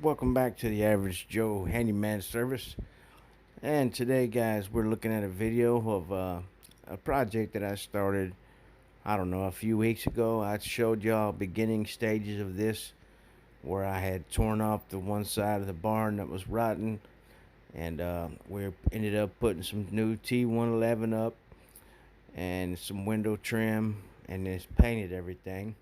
Welcome back to the Average Joe Handyman service. And today, guys, we're looking at a video of a project that I started, I don't know, a few weeks ago. I showed y'all beginning stages of this where I had torn off the one side of the barn that was rotten, and we ended up putting some new T1-11 up and some window trim, and it's painted everything.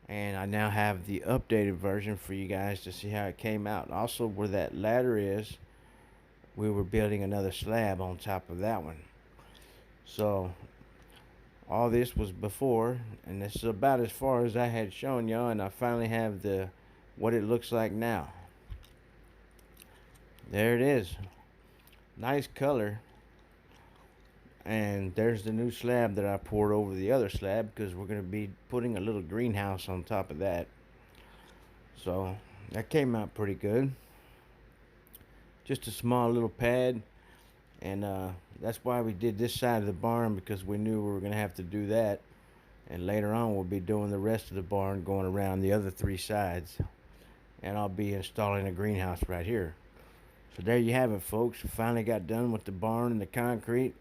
And I now have the updated version for you guys to see how it came out. Also, where that ladder is, we were building another slab on top of that one. So all this was before, and this is about as far as I had shown y'all, and I finally have the what it looks like now. There it is. Nice color. And there's the new slab that I poured over the other slab, because we're going to be putting a little greenhouse on top of that. So that came out pretty good. Just a small little pad, and that's why we did this side of the barn, because we knew we were going to have to do that, and later on we'll be doing the rest of the barn, going around the other three sides, and I'll be installing a greenhouse right here. So there you have it, folks. We finally got done with the barn and the concrete.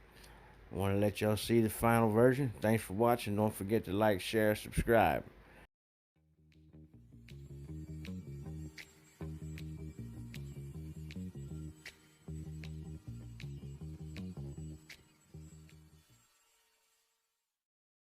I want to let y'all see the final version. Thanks for watching. Don't forget to like, share, subscribe.